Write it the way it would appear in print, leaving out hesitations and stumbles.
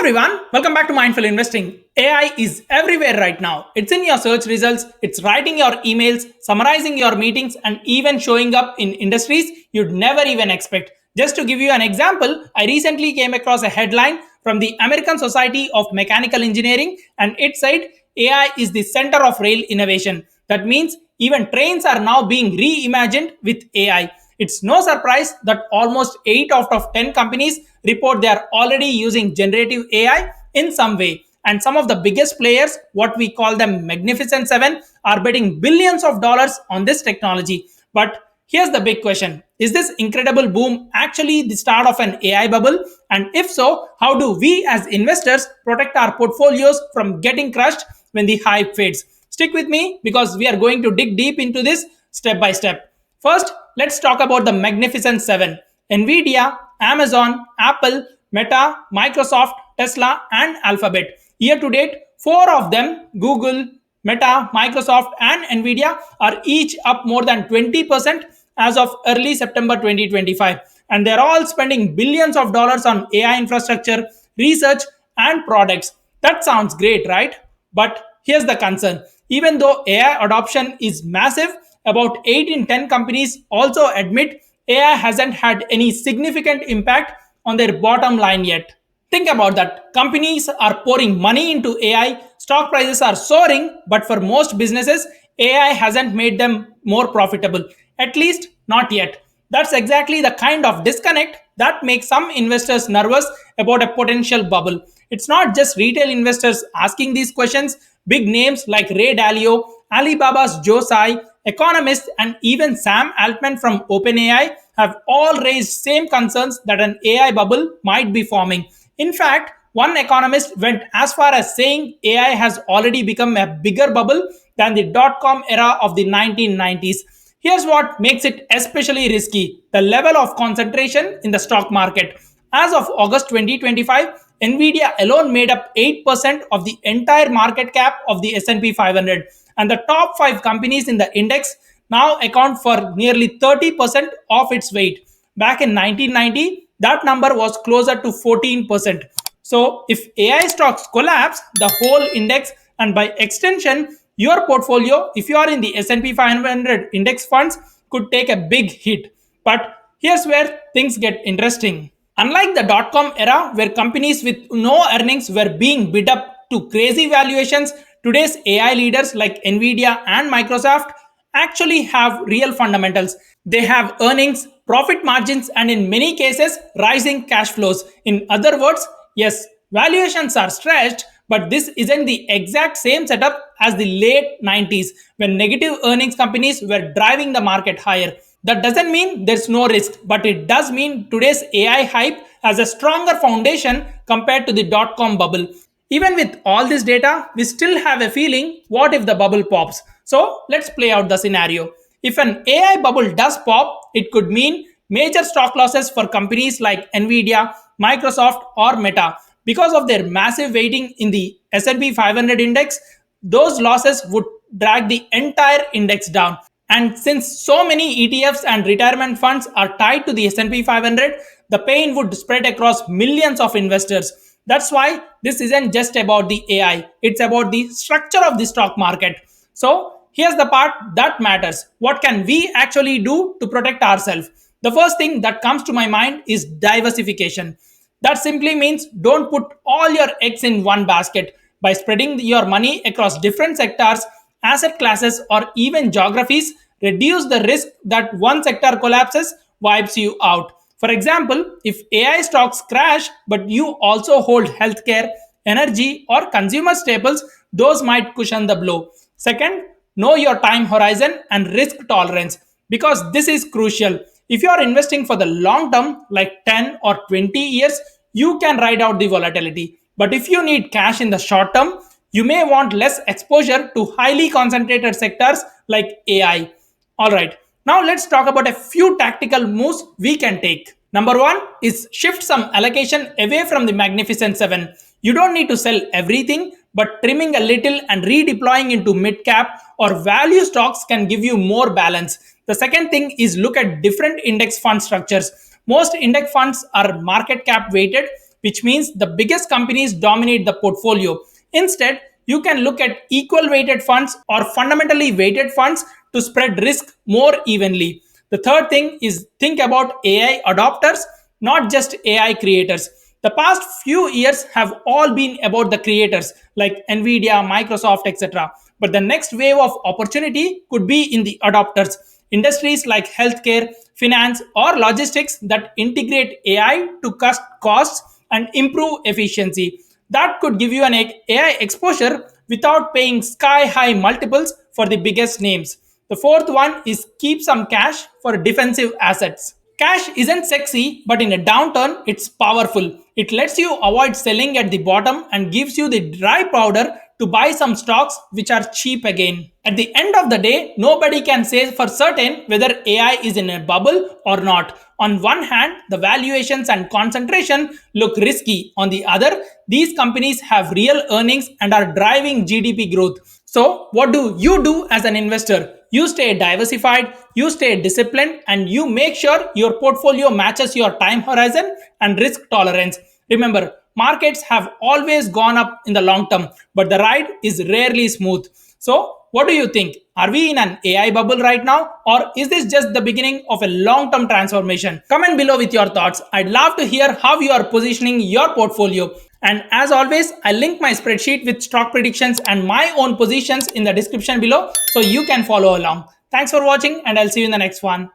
Everyone, welcome back to Mindful Investing. AI is everywhere right now. It's in your search results, it's writing your emails, summarizing your meetings, and even showing up in industries you'd never even expect. Just to give you an example, I recently came across a headline from the American Society of Mechanical Engineering, and it said AI is the center of rail innovation. That means even trains are now being reimagined with AI. It's no surprise that almost 8 out of 10 companies report they are already using generative AI in some way. And some of the biggest players, what we call them Magnificent Seven, are betting billions of dollars on this technology. But here's the big question. Is this incredible boom actually the start of an AI bubble? And if so, how do we as investors protect our portfolios from getting crushed when the hype fades? Stick with me because we are going to dig deep into this step by step. First, let's talk about the Magnificent Seven: Nvidia, Amazon, Apple, Meta, Microsoft, Tesla, and Alphabet. Year to date, four of them, Google, Meta, Microsoft, and Nvidia, are each up more than 20% as of early September 2025. And they're all spending billions of dollars on AI infrastructure, research, and products. That sounds great, right? But here's the concern. Even though AI adoption is massive, about 8 in 10 companies also admit AI hasn't had any significant impact on their bottom line yet. Think about that. Companies are pouring money into AI, stock prices are soaring, but for most businesses, AI hasn't made them more profitable. At least, not yet. That's exactly the kind of disconnect that makes some investors nervous about a potential bubble. It's not just retail investors asking these questions. Big names like Ray Dalio, Alibaba's Joe Tsai, economists, and even Sam Altman from OpenAI have all raised same concerns that an AI bubble might be forming. In fact, one economist went as far as saying AI has already become a bigger bubble than the dot-com era of the 1990s. Here's what makes it especially risky: the level of concentration in the stock market. As of August 2025, Nvidia alone made up 8% of the entire market cap of the S&P 500, and the top 5 companies in the index now account for nearly 30% of its weight. Back in 1990, that number was closer to 14%. So, if AI stocks collapse, the whole index, and by extension, your portfolio, if you are in the S&P 500 index funds, could take a big hit. But here's where things get interesting. Unlike the dot-com era where companies with no earnings were being bid up to crazy valuations, today's AI leaders like Nvidia and Microsoft actually have real fundamentals. They have earnings, profit margins, and in many cases, rising cash flows. In other words, yes, valuations are stretched, but this isn't the exact same setup as the late 90s when negative earnings companies were driving the market higher. That doesn't mean there's no risk, but it does mean today's AI hype has a stronger foundation compared to the dot com bubble. Even with all this data, we still have a feeling what if the bubble pops? So let's play out the scenario. If an AI bubble does pop, it could mean major stock losses for companies like Nvidia, Microsoft, or Meta. Because of their massive weighting in the S&P 500 index, those losses would drag the entire index down. And since so many ETFs and retirement funds are tied to the S&P 500, the pain would spread across millions of investors. That's why this isn't just about the AI, it's about the structure of the stock market. So, here's the part that matters. What can we actually do to protect ourselves? The first thing that comes to my mind is diversification. That simply means don't put all your eggs in one basket. By spreading your money across different sectors, asset classes, or even geographies, reduce the risk that one sector collapses, wipes you out. For example, if AI stocks crash, but you also hold healthcare, energy, or consumer staples, those might cushion the blow. Second, know your time horizon and risk tolerance because this is crucial. If you are investing for the long term, like 10 or 20 years, you can ride out the volatility. But if you need cash in the short term, you may want less exposure to highly concentrated sectors like AI. Alright, now let's talk about a few tactical moves we can take. Number one is shift some allocation away from the Magnificent Seven. You don't need to sell everything, but trimming a little and redeploying into mid cap or value stocks can give you more balance. The second thing is look at different index fund structures. Most index funds are market cap weighted, which means the biggest companies dominate the portfolio. Instead, you can look at equal weighted funds or fundamentally weighted funds to spread risk more evenly. The third thing is think about AI adopters, not just AI creators. The past few years have all been about the creators like Nvidia, Microsoft, etc. But the next wave of opportunity could be in the adopters, industries like healthcare, finance, or logistics that integrate AI to cut costs and improve efficiency. That could give you an AI exposure without paying sky high multiples for the biggest names. The fourth one is keep some cash for defensive assets. Cash isn't sexy, but in a downturn, it's powerful. It lets you avoid selling at the bottom and gives you the dry powder to buy some stocks which are cheap again. At the end of the day, nobody can say for certain whether AI is in a bubble or not. On one hand, the valuations and concentration look risky. On the other, these companies have real earnings and are driving GDP growth. So, what do you do as an investor? You stay diversified, you stay disciplined, and you make sure your portfolio matches your time horizon and risk tolerance. Remember, markets have always gone up in the long term, but the ride is rarely smooth. So, what do you think? Are we in an AI bubble right now, or is this just the beginning of a long term transformation? Comment below with your thoughts. I'd love to hear how you are positioning your portfolio. And as always, I link my spreadsheet with stock predictions and my own positions in the description below so you can follow along. Thanks for watching, and I'll see you in the next one.